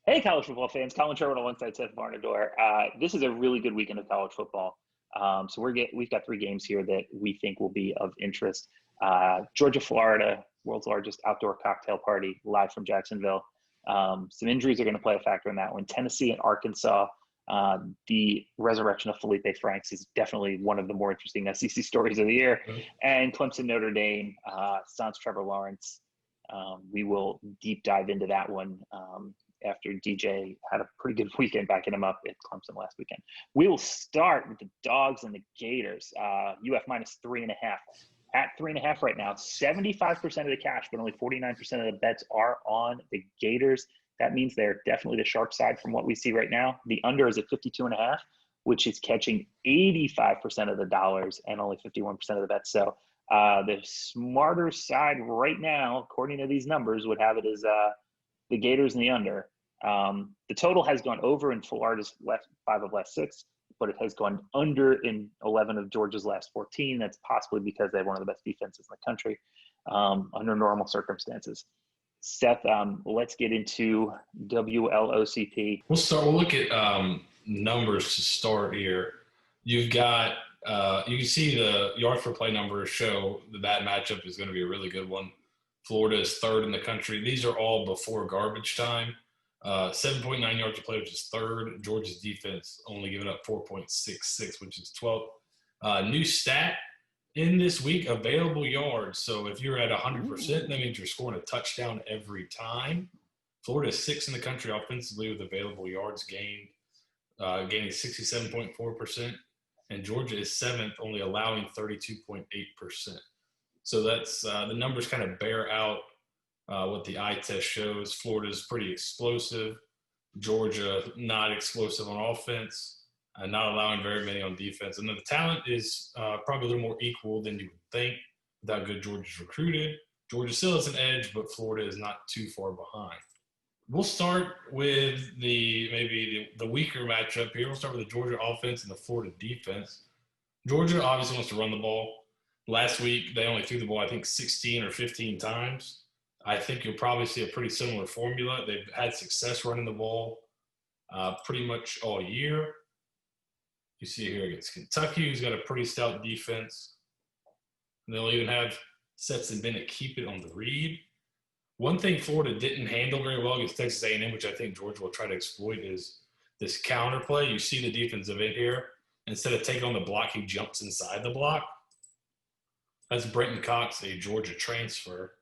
Hey, college football fans! Collin Sherwin alongside Seth Varnadore. This is a really good weekend of college football. We've got three games here that we think will be of interest. Georgia, Florida, world's largest outdoor cocktail party, live from Jacksonville. Some injuries are going to play a factor in that one. Tennessee and Arkansas. The resurrection of Felipe Franks is definitely one of the more interesting SEC stories of the year. And Clemson, Notre Dame, sans Trevor Lawrence. We will deep dive into that one after DJ had a pretty good weekend backing him up at Clemson last weekend. We will start with the Dogs and the Gators. UF minus 3.5. At 3.5 right now, 75% of the cash, but only 49% of the bets are on the Gators. That means they're definitely the sharp side from what we see right now. The under is at 52.5, which is catching 85% of the dollars and only 51% of the bets. So the smarter side right now, according to these numbers, would have it as the Gators and the under. The total has gone over in Florida's last 5 of last 6, but it has gone under in 11 of Georgia's last 14. That's possibly because they have one of the best defenses in the country under normal circumstances. Seth, let's get into WLOCP. We'll look at numbers to start here. You've got you can see the yards per play numbers show that matchup is going to be a really good one. Florida is third in the country. These are all before garbage time. 7.9 yards per play, which is third. Georgia's defense only giving up 4.66, which is 12th. New stat in this week, available yards. So if you're at 100%, that means you're scoring a touchdown every time. Florida is 6th in the country offensively with available yards gained, gaining 67.4%. And Georgia is 7th, only allowing 32.8%. So that's the numbers kind of bear out what the eye test shows. Florida's pretty explosive. Georgia not explosive on offense, and not allowing very many on defense. And the talent is probably a little more equal than you would think with how good Georgia's recruited. Georgia still has an edge, but Florida is not too far behind. We'll start with the weaker matchup here. We'll start with the Georgia offense and the Florida defense. Georgia obviously wants to run the ball. Last week, they only threw the ball, I think, 16 or 15 times. I think you'll probably see a pretty similar formula. They've had success running the ball pretty much all year. You see here against Kentucky, who's got a pretty stout defense. And they'll even have Seth and Bennett keep it on the read. One thing Florida didn't handle very well against Texas A&M, which I think Georgia will try to exploit, is this counter play. You see the defensive end here. Instead of taking on the block, he jumps inside the block. That's Brenton Cox, a Georgia transfer.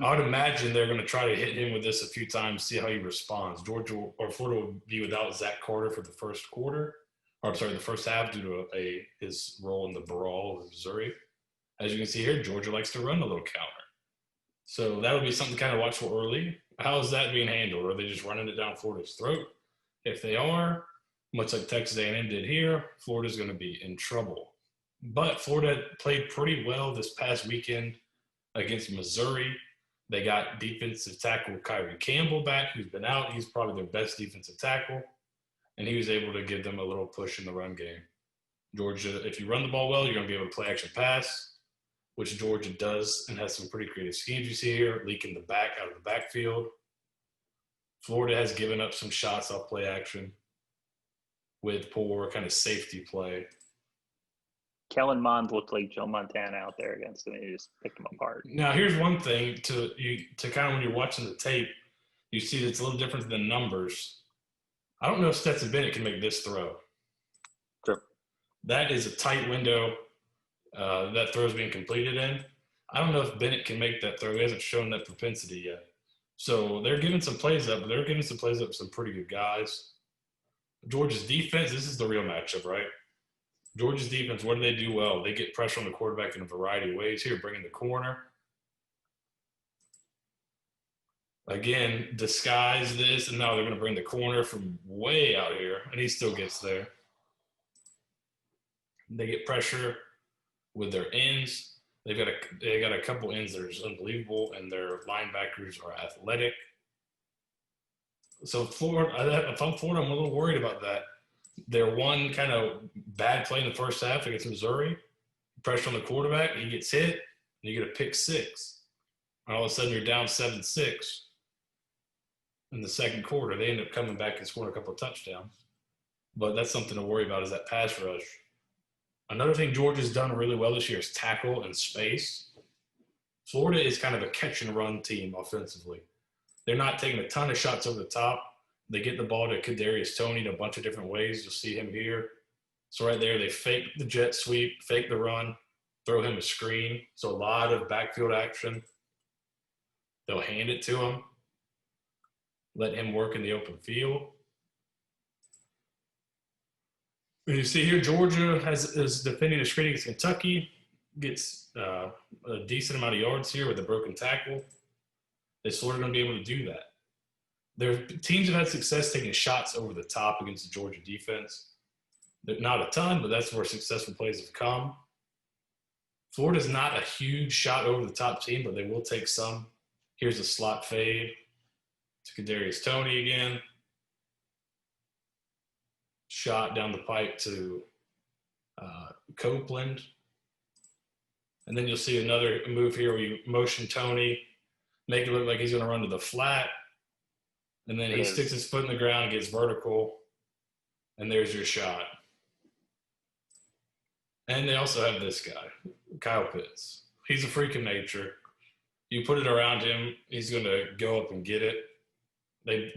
I would imagine they're going to try to hit him with this a few times, see how he responds. Florida will be without Zach Carter for the first the first half due to his role in the brawl with Missouri. As you can see here, Georgia likes to run a little counter. So that would be something to kind of watch for early. How is that being handled? Are they just running it down Florida's throat? If they are, much like Texas A&M did here, Florida's going to be in trouble. But Florida played pretty well this past weekend against Missouri. They got defensive tackle Kyrie Campbell back, who's been out. He's probably their best defensive tackle, and he was able to give them a little push in the run game. Georgia, if you run the ball well, you're going to be able to play action pass, which Georgia does and has some pretty creative schemes you see here, leaking the back out of the backfield. Florida has given up some shots off play action with poor kind of safety play. Kellen Mond looked like Joe Montana out there against him. He just picked him apart. Now, here's one thing to kind of when you're watching the tape, you see that it's a little different than numbers. I don't know if Stetson Bennett can make this throw. Sure. That is a tight window that throw is being completed in. I don't know if Bennett can make that throw. He hasn't shown that propensity yet. So they're giving some plays up, but they're giving some plays up with some pretty good guys. Georgia's defense, this is the real matchup, right? Georgia's defense, what do they do well? They get pressure on the quarterback in a variety of ways here, bringing the corner. Again, disguise this, and now they're going to bring the corner from way out here, and he still gets there. They get pressure with their ends. They got a couple ends that are just unbelievable, and their linebackers are athletic. So if I'm Florida, I'm a little worried about that. Their one kind of bad play in the first half against Missouri, pressure on the quarterback, he gets hit, and you get a pick six. All of a sudden, you're down 7-6. in the second quarter. They end up coming back and scoring a couple of touchdowns. But that's something to worry about is that pass rush. Another thing Georgia's done really well this year is tackle and space. Florida is kind of a catch-and-run team offensively. They're not taking a ton of shots over the top. They get the ball to Kadarius Toney in a bunch of different ways. You'll see him here. So right there, they fake the jet sweep, fake the run, throw him a screen. So a lot of backfield action. They'll hand it to him, let him work in the open field. And you see here, Georgia is defending a screen against Kentucky, gets a decent amount of yards here with a broken tackle. Is Florida going to be able to do that? Their teams have had success taking shots over the top against the Georgia defense. Not a ton, but that's where successful plays have come. Florida's not a huge shot over the top team, but they will take some. Here's a slot fade to Kadarius Toney again. Shot down the pipe to Copeland. And then you'll see another move here where you motion Toney, make it look like he's going to run to the flat. And then he sticks his foot in the ground, gets vertical, and there's your shot. And they also have this guy, Kyle Pitts. He's a freak of nature. You put it around him, he's going to go up and get it. They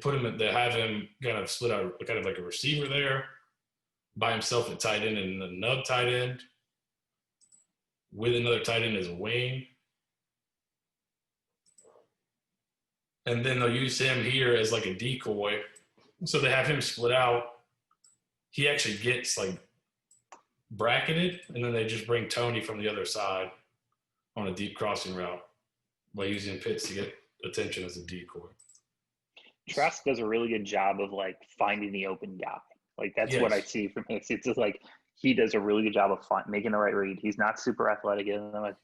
have him kind of split out, kind of like a receiver there, by himself at tight end and the nub tight end, with another tight end as a wing. And then they'll use him here as like a decoy. So they have him split out. He actually gets like bracketed, and then they just bring Toney from the other side on a deep crossing route by using Pitts to get attention as a decoy. Trask does a really good job of like finding the open guy. Like that's what I see from him. It's just like he does a really good job of making the right read. He's not super athletic, and like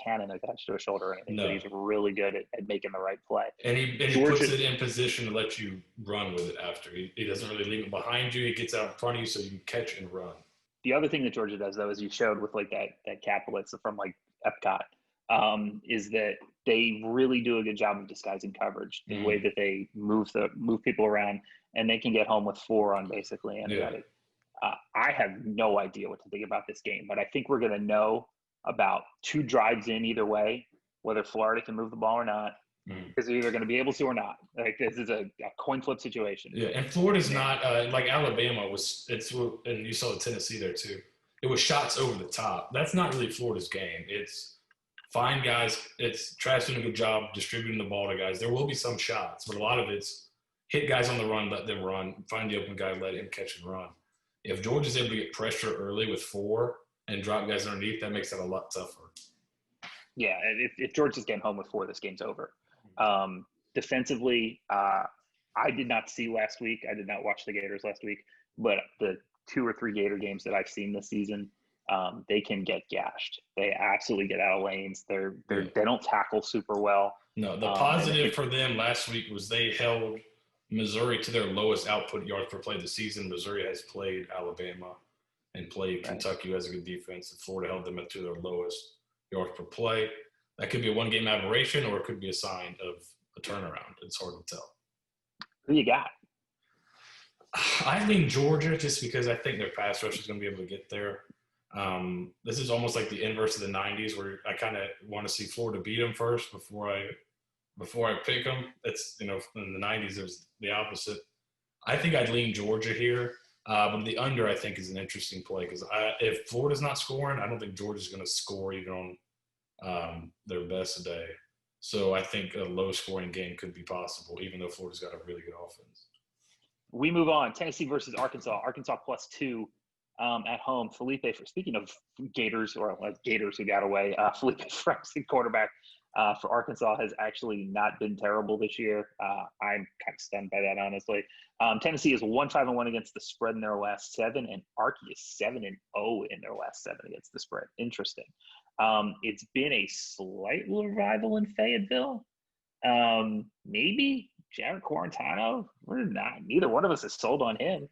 cannon attached to a shoulder or anything, but he's really good at making the right play. And he puts it in position to let you run with it after. He doesn't really leave it behind you. He gets out in front of you so you can catch and run. The other thing that Georgia does, though, as you showed with like that cat blitz from like Epcot, is that they really do a good job of disguising coverage. The way that they move people around, and they can get home with 4 on basically anybody. I have no idea what to think about this game, but I think we're going to know about 2 drives in either way, whether Florida can move the ball or not, because they're either going to be able to or not. Like this is a coin flip situation. Yeah, and Florida's not like Alabama was. And you saw the Tennessee there too. It was shots over the top. That's not really Florida's game. It's find guys. It's Trask doing a good job distributing the ball to guys. There will be some shots, but a lot of it's hit guys on the run, let them run, find the open guy, let him catch and run. If Georgia's able to get pressure early with 4 and drop guys underneath, that makes that a lot tougher. Yeah, if Georgia's getting home with 4, this game's over. Defensively, I did not see last week. I did not watch the Gators last week, but the 2 or 3 Gator games that I've seen this season, they can get gashed. They absolutely get out of lanes. They don't tackle super well. No, the positive for them last week was they held Missouri to their lowest output yards per play this season. Missouri has played Alabama and played Kentucky, who has a good defense, and Florida held them to their lowest yards per play. That could be a one-game aberration, or it could be a sign of a turnaround. It's hard to tell. Who you got? I lean Georgia just because I think their pass rush is going to be able to get there. This is almost like the inverse of the 90s, where I kind of want to see Florida beat them first before I pick them. It's, in the 90s, it was the opposite. I think I'd lean Georgia here, but the under, I think, is an interesting play because if Florida's not scoring, I don't think Georgia's going to score even on their best day. So I think a low-scoring game could be possible, even though Florida's got a really good offense. We move on. Tennessee versus Arkansas. Arkansas +2 at home. Speaking of Gators, or Gators who got away, Felipe Franks, the quarterback for Arkansas, has actually not been terrible this year. I'm kind of stunned by that, honestly. Tennessee is 1-5-1 against the spread in their last 7, and Arky is 7-0 in their last 7 against the spread. Interesting. It's been a slight revival in Fayetteville. Maybe Jared Quarantano. We're not. Neither one of us is sold on him.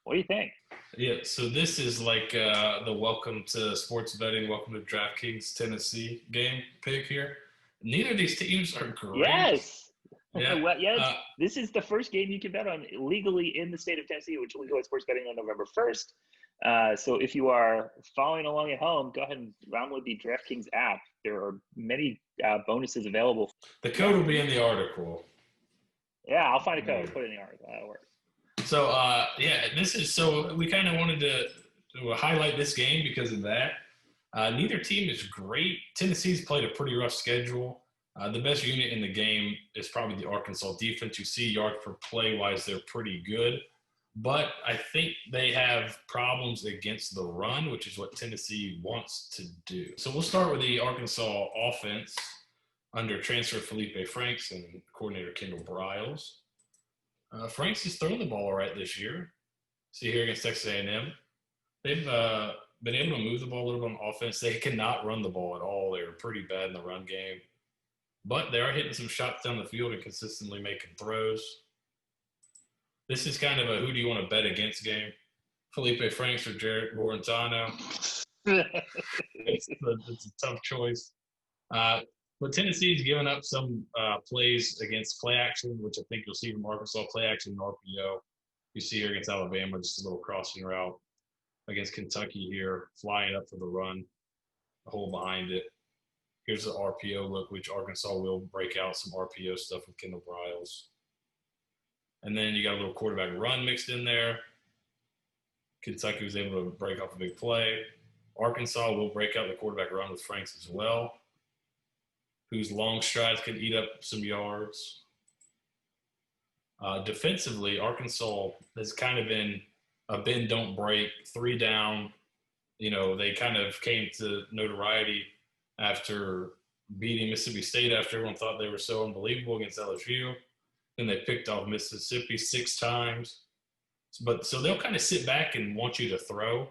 What do you think? Yeah, so this is like the welcome to sports betting, welcome to DraftKings Tennessee game pick here. Neither of these teams are great. Yes. Yeah. Well, yeah, this is the first game you can bet on legally in the state of Tennessee, which legalized sports betting on November 1st. So if you are following along at home, go ahead and download the DraftKings app. There are many bonuses available. The code will be in the article. Yeah, I'll find a code. Put it in the article. That'll work. So, so we kind of wanted to highlight this game because of that. Neither team is great. Tennessee's played a pretty rough schedule. The best unit in the game is probably the Arkansas defense. You see yards per play-wise, they're pretty good. But I think they have problems against the run, which is what Tennessee wants to do. So we'll start with the Arkansas offense under transfer Felipe Franks and coordinator Kendall Briles. Franks has thrown the ball all right this year. See here against Texas A&M. They've been able to move the ball a little bit on offense. They cannot run the ball at all. They're pretty bad in the run game. But they are hitting some shots down the field and consistently making throws. This is kind of a who do you want to bet against game. Felipe Franks or Jared Guarantano. It's a tough choice. But Tennessee's given up some plays against play action, which I think you'll see from Arkansas, play action and RPO. You see here against Alabama, just a little crossing route. Against Kentucky here, flying up for the run, a hole behind it. Here's the RPO look, which Arkansas will break out some RPO stuff with Kendall Briles. And then you got a little quarterback run mixed in there. Kentucky was able to break off a big play. Arkansas will break out the quarterback run with Franks as well, whose long strides can eat up some yards. Defensively, Arkansas has kind of been a bend, don't break, 3 down. You know, they kind of came to notoriety after beating Mississippi State after everyone thought they were so unbelievable against LSU. Then they picked off Mississippi 6 times. But so they'll kind of sit back and want you to throw,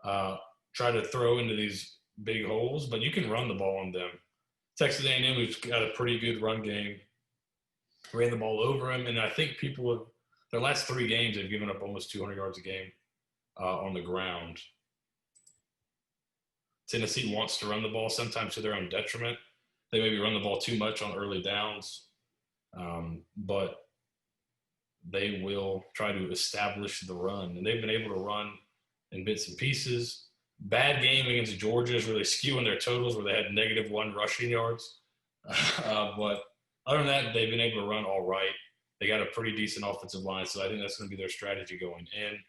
try to throw into these big holes, but you can run the ball on them. Texas A&M has got a pretty good run game, ran the ball over him, and I think people have – their last 3 games they've given up almost 200 yards a game on the ground. Tennessee wants to run the ball sometimes to their own detriment. They maybe run the ball too much on early downs, but they will try to establish the run. And they've been able to run in bits and pieces. Bad game against Georgia is really skewing their totals where they had -1 rushing yards. But other than that, they've been able to run all right. They got a pretty decent offensive line, so I think that's going to be their strategy going in.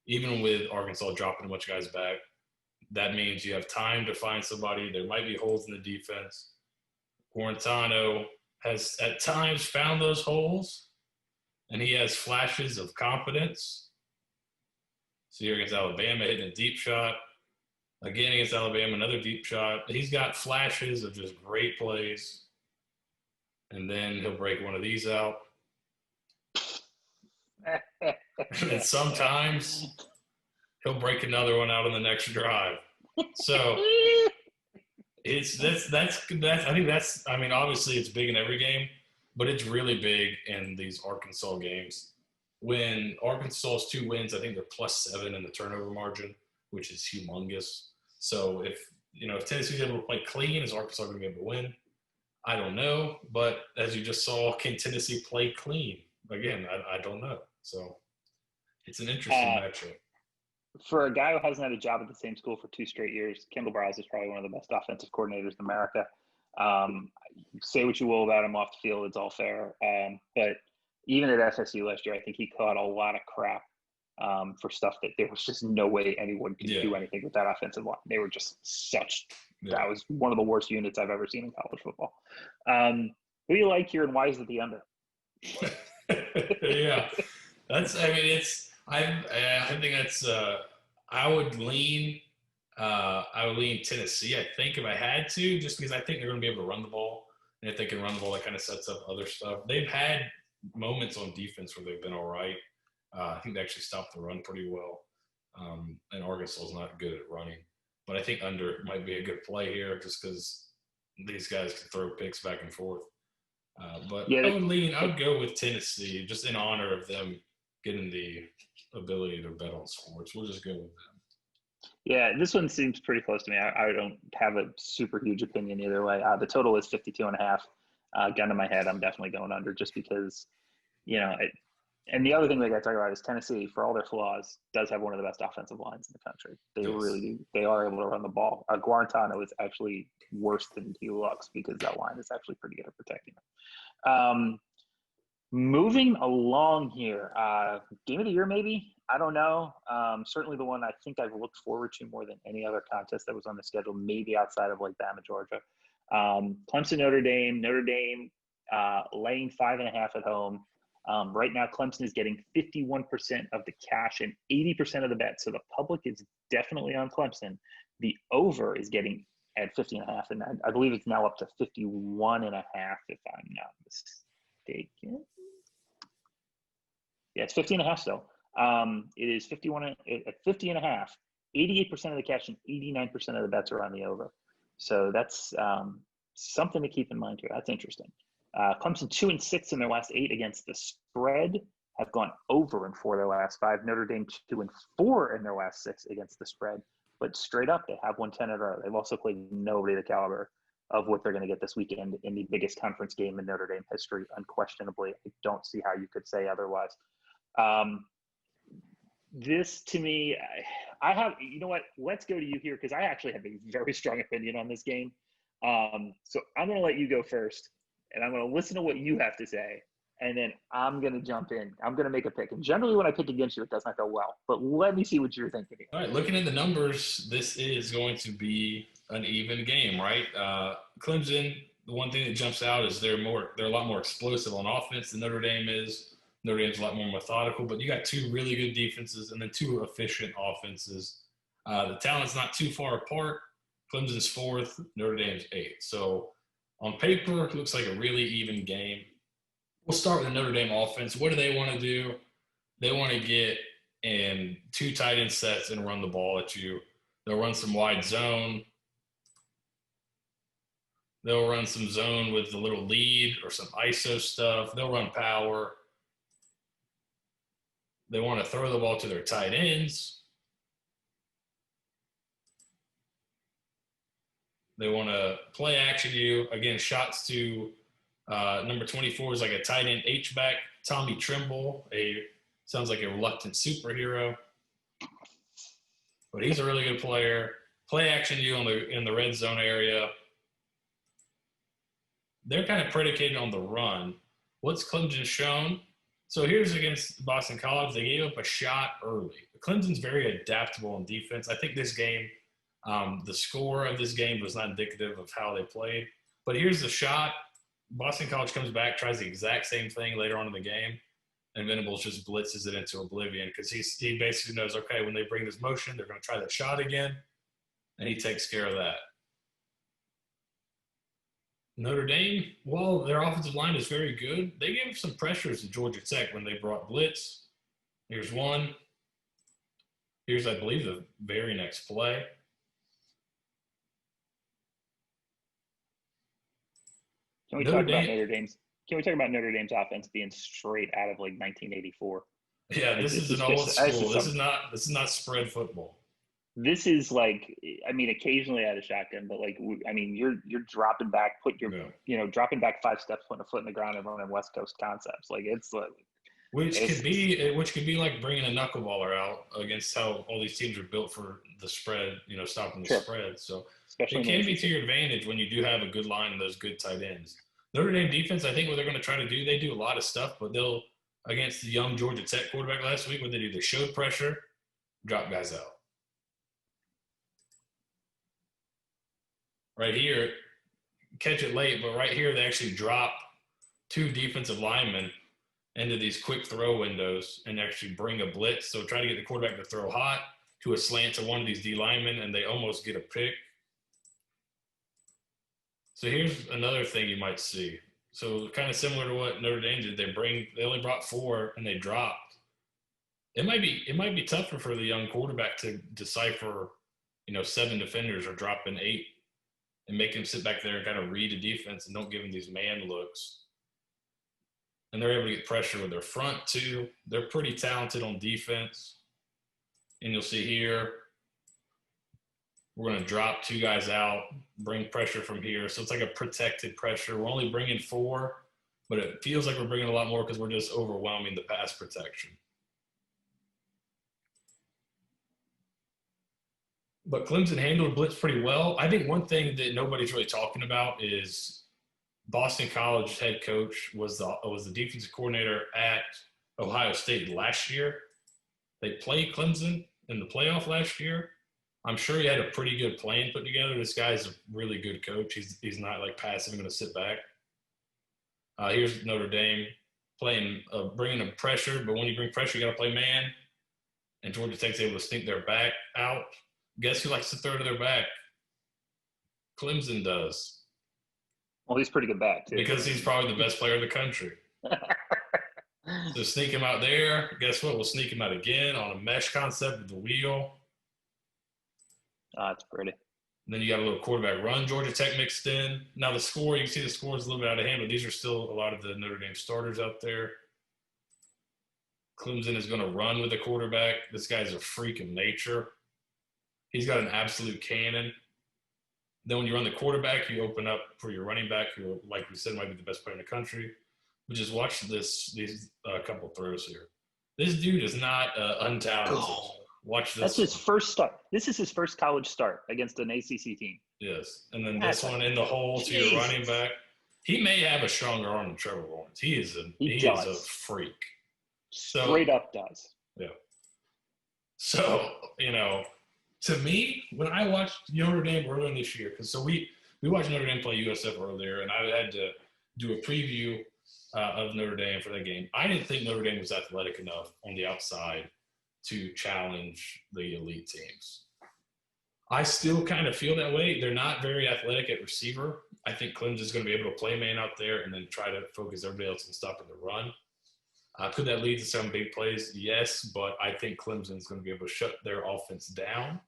Even with Arkansas dropping a bunch of guys back, that means you have time to find somebody. There might be holes in the defense. Guarantano has at times found those holes, and he has flashes of confidence. So here against Alabama, hitting a deep shot. Again against Alabama, another deep shot. He's got flashes of just great plays. And then he'll break one of these out. And sometimes he'll break another one out on the next drive. So obviously it's big in every game, but it's really big in these Arkansas games. When Arkansas's 2 wins, I think they're +7 in the turnover margin, which is humongous. So if Tennessee's able to play clean, is Arkansas going to be able to win? I don't know, but as you just saw, can Tennessee play clean? Again, I don't know. So it's an interesting matchup. For a guy who hasn't had a job at the same school for 2 straight years, Kendall Briles is probably one of the best offensive coordinators in America. Say what you will about him off the field, it's all fair. But even at FSU last year, I think he caught a lot of crap for stuff that there was just no way anyone could do anything with that offensive line. They were just that was one of the worst units I've ever seen in college football. Who do you like here, and why is it the under? Yeah, I think that's. I would lean Tennessee. I think if I had to, just because I think they're going to be able to run the ball, and if they can run the ball, that kind of sets up other stuff. They've had moments on defense where they've been all right. I think they actually stopped the run pretty well. And Arkansas is not good at running, but I think under might be a good play here, just because these guys can throw picks back and forth. But I would go with Tennessee just in honor of them getting the ability to bet on sports. We'll just go with them. Yeah, this one seems pretty close to me. I don't have a super huge opinion either way. The total is 52.5. Gun to my head, I'm definitely going under just because, and the other thing they got to talk about is Tennessee, for all their flaws, does have one of the best offensive lines in the country. They really do. They are able to run the ball. Guarantano is actually worse than he looks because that line is actually pretty good at protecting him. Moving along here, game of the year maybe? I don't know. Certainly the one I think I've looked forward to more than any other contest that was on the schedule, maybe outside of like Bama, Georgia. Clemson, Notre Dame. Notre Dame laying 5.5 at home. Right now, Clemson is getting 51% of the cash and 80% of the bet. So the public is definitely on Clemson. The over is getting at 50.5, and I believe it's now up to 51.5 if I'm not mistaken. Yeah, it's 50.5 still. It is 51 at 50.5. 88% of the cash and 89% of the bets are on the over. So that's something to keep in mind here. That's interesting. Clemson 2-6 in their last 8 against the spread, have gone over in 4 of their last 5. Notre Dame 2-4 in their last 6 against the spread. But straight up, they have won 10 in a row. They've also played nobody the caliber of what they're going to get this weekend in the biggest conference game in Notre Dame history, unquestionably. I don't see how you could say otherwise. This, to me, I have, you know what, let's go to you here because I actually have a very strong opinion on this game. So I'm going to let you go first, and I'm going to listen to what you have to say, and then I'm going to jump in. I'm going to make a pick. And generally when I pick against you, it does not go well. But let me see what you're thinking here. All right, looking at the numbers, this is going to be an even game, right? Clemson, the one thing that jumps out is they're a lot more explosive on offense than Notre Dame is. Notre Dame's a lot more methodical, but you got 2 really good defenses and then 2 efficient offenses. The talent's not too far apart. Clemson's 4th, Notre Dame's 8th. So on paper, it looks like a really even game. We'll start with the Notre Dame offense. What do they want to do? They want to get in 2 tight end sets and run the ball at you. They'll run some wide zone. They'll run some zone with a little lead or some ISO stuff. They'll run power. They want to throw the ball to their tight ends. They want to play action you. Again, shots to number 24 is like a tight end H-back. Tommy Trimble, sounds like a reluctant superhero. But he's a really good player. Play action you in the red zone area. They're kind of predicated on the run. What's Clemson shown? So here's against Boston College. They gave up a shot early. Clemson's very adaptable on defense. I think this game, the score of this game was not indicative of how they played. But here's the shot. Boston College comes back, tries the exact same thing later on in the game, and Venables just blitzes it into oblivion because he basically knows, okay, when they bring this motion, they're going to try that shot again, and he takes care of that. Notre Dame, well, their offensive line is very good. They gave some pressures to Georgia Tech when they brought blitz. Here's one. Here's, I believe, the very next play. Can we talk about Notre Dame's? Can we talk about Notre Dame's offense being straight out of like 1984? Yeah, this is an old school. This is not spread football. This is like, I mean, occasionally out of shotgun, but like, I mean, you're dropping back, dropping back 5 steps, putting a foot in the ground and running West Coast concepts. Like it's like, which could be like bringing a knuckleballer out against how all these teams are built for the spread, stopping the spread. So especially it can be to your advantage when you do have a good line and those good tight ends. Notre Dame defense, I think what they're going to try to do, they do a lot of stuff, but they'll, against the young Georgia Tech quarterback last week, what they do, they showed pressure, drop guys out. Right here, catch it late, but right here they actually drop 2 defensive linemen into these quick throw windows and actually bring a blitz. So try to get the quarterback to throw hot to a slant to one of these D linemen, and they almost get a pick. So here's another thing you might see. So kind of similar to what Notre Dame did, they only brought 4 and they dropped. It might be tougher for the young quarterback to decipher, 7 defenders or drop an 8 and make him sit back there and kind of read the defense and don't give him these man looks. And they're able to get pressure with their front too. They're pretty talented on defense. And you'll see here, We're going to drop 2 guys out, bring pressure from here. So it's like a protected pressure. We're only bringing 4, but it feels like we're bringing a lot more because we're just overwhelming the pass protection. But Clemson handled blitz pretty well. I think one thing that nobody's really talking about is Boston College head coach was the defensive coordinator at Ohio State last year. They played Clemson in the playoff last year. I'm sure he had a pretty good plan put together. This guy's a really good coach. He's not like passive and going to sit back. Here's Notre Dame playing, bringing them pressure, but when you bring pressure, you got to play man. And Georgia Tech's able to sneak their back out. Guess who likes to throw to their back? Clemson does. Well, he's pretty good back, too. Because he's probably the best player in the country. So sneak him out there. Guess what? We'll sneak him out again on a mesh concept with the wheel. Oh, that's pretty. And then you got a little quarterback run, Georgia Tech mixed in. Now the score, you can see the score is a little bit out of hand, but these are still a lot of the Notre Dame starters out there. Clemson is going to run with the quarterback. This guy's a freak of nature. He's got an absolute cannon. Then when you run the quarterback, you open up for your running back, who, like we said, might be the best player in the country. But just watch these couple throws here. This dude is not untalented. Oh. Watch this. That's his first start. This is his first college start against an ACC team. Yes. And then this one in the hole to your running back. He may have a stronger arm than Trevor Lawrence. He is a freak. Straight up does. Yeah. So, to me, when I watched Notre Dame earlier this year, because we watched Notre Dame play USF earlier, and I had to do a preview of Notre Dame for that game. I didn't think Notre Dame was athletic enough on the outside to challenge the elite teams. I still kind of feel that way. They're not very athletic at receiver. I think Clemson's going to be able to play man out there and then try to focus everybody else on stopping the run. Could that lead to some big plays? Yes, but I think Clemson's going to be able to shut their offense down.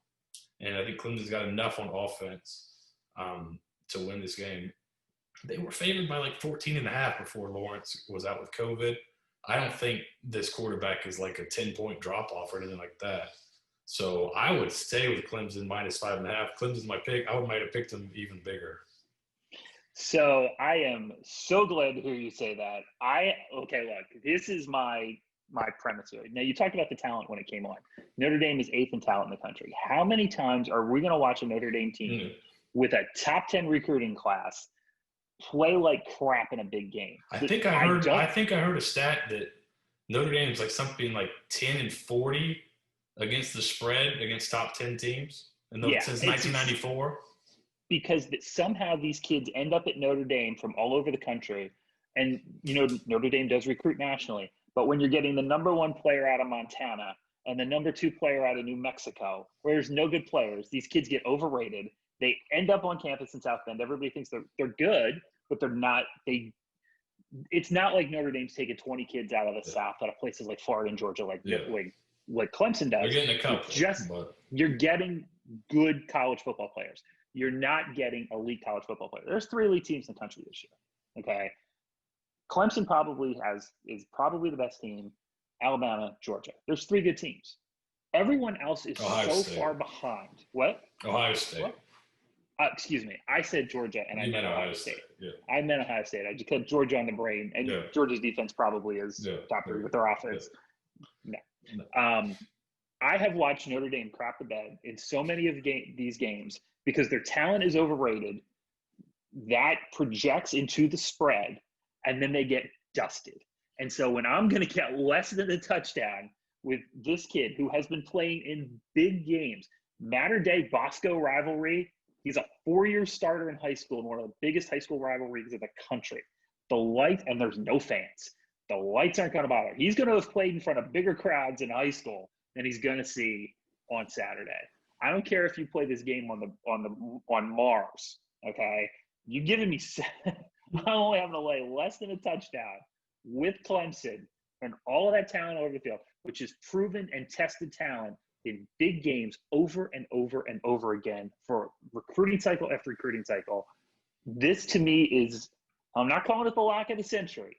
And I think Clemson's got enough on offense to win this game. They were favored by like 14.5 before Lawrence was out with COVID. I don't think this quarterback is like a 10-point drop-off or anything like that. So I would stay with Clemson minus 5.5. Clemson's my pick. I might have picked them even bigger. So I am so glad to hear you say that. Okay, look, this is my premise here. Now, you talked about the talent when it came on. Notre Dame is 8th in talent in the country. How many times are we going to watch a Notre Dame team with a top 10 recruiting class play like crap in a big game? I think I heard a stat that Notre Dame is like something like 10-40 against the spread against top 10 teams since 1994. Because somehow these kids end up at Notre Dame from all over the country. And, Notre Dame does recruit nationally. But when you're getting the number 1 player out of Montana and the number 2 player out of New Mexico, where there's no good players, these kids get overrated. They end up on campus in South Bend. Everybody thinks they're good, but they're not. It's not like Notre Dame's taking 20 kids out of the South out of places like Florida and Georgia, like Clemson does. You're getting a couple. You're getting good college football players. You're not getting elite college football players. There's 3 elite teams in the country this year. Okay. Clemson is probably the best team. Alabama, Georgia. There's 3 good teams. Everyone else is far behind. What? Ohio State. What? Excuse me. I said Georgia, and I meant Ohio State. Yeah. I meant Ohio State. I just had Georgia on the brain, and Georgia's defense probably is top 3 with their offense. Yeah. No. I have watched Notre Dame crap the bed in so many of these games because their talent is overrated. That projects into the spread, and then they get dusted. And so when I'm going to get less than a touchdown with this kid who has been playing in big games, Mater-Dei Bosco rivalry, he's a 4-year starter in high school in one of the biggest high school rivalries in the country. And there's no fans. The lights aren't going to bother. He's going to have played in front of bigger crowds in high school than he's going to see on Saturday. I don't care if you play this game on Mars, okay? You're giving me I'm only having to lay less than a touchdown with Clemson and all of that talent over the field, which is proven and tested talent in big games over and over and over again for recruiting cycle after recruiting cycle. This to me is, I'm not calling it the lock of the century,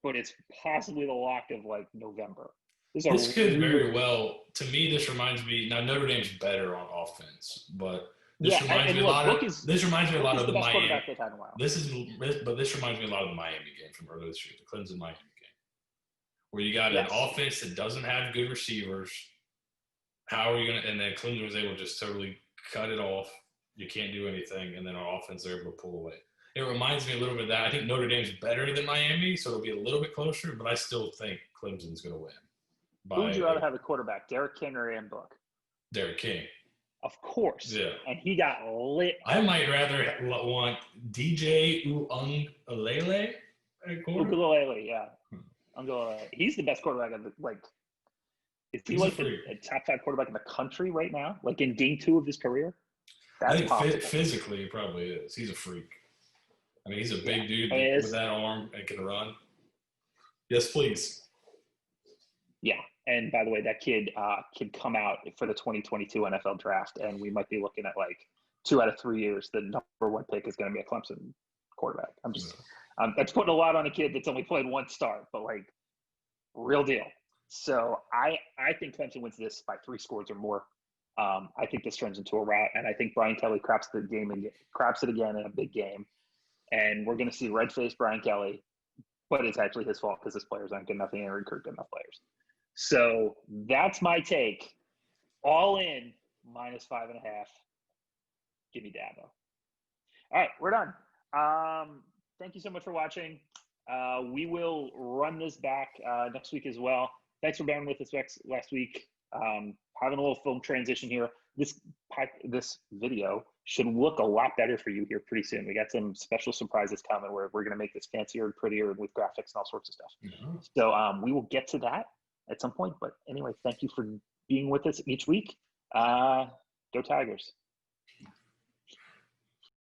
but it's possibly the lock of like November. This could very well, to me, this reminds me, now Notre Dame's better on offense, but This Yeah, reminds and me a look, lot Book of. is This reminds me a lot of the the best Miami. quarterback they've had in a while. This reminds me a lot of the Miami game from earlier this year, the Clemson Miami game, where you got an offense that doesn't have good receivers. How are you gonna? And then Clemson was able to just totally cut it off. You can't do anything, and then our offense are able to pull away. It reminds me a little bit of that. I think Notre Dame's better than Miami, so it'll be a little bit closer, but I still think Clemson's going to win. Who would you rather have a quarterback, Derek King or Ian Book? Derek King. Of course. Yeah. And he got lit. I might rather want DJ Uiagalelei at quarterback. Uiagalelei, yeah. Uiagalelei. He's the best quarterback of the, like, is he like the top 5 quarterback in the country right now? Like in game 2 of his career? That's I think physically he probably is. He's a freak. I mean, he's a big dude with that arm and can run. Yes, please. Yeah. And by the way, that kid can come out for the 2022 NFL draft, and we might be looking at like 2 out of 3 years. The number 1 pick is going to be a Clemson quarterback. I'm just that's putting a lot on a kid that's only played 1 start, but like real deal. So I think Clemson wins this by 3 scores or more. I think this turns into a rout, and I think Brian Kelly craps it again in a big game, and we're going to see red-faced Brian Kelly, but it's actually his fault because his players aren't good enough and recruit good enough players. So that's my take. All in -5.5. Give me Dabo. All right, we're done. Thank you so much for watching. We will run this back next week as well. Thanks for bearing with us last week. Having a little film transition here. This video should look a lot better for you here pretty soon. We got some special surprises coming where we're going to make this fancier and prettier with graphics and all sorts of stuff. Mm-hmm. So we will get to that at some point. But anyway, thank you for being with us each week. Go Tigers.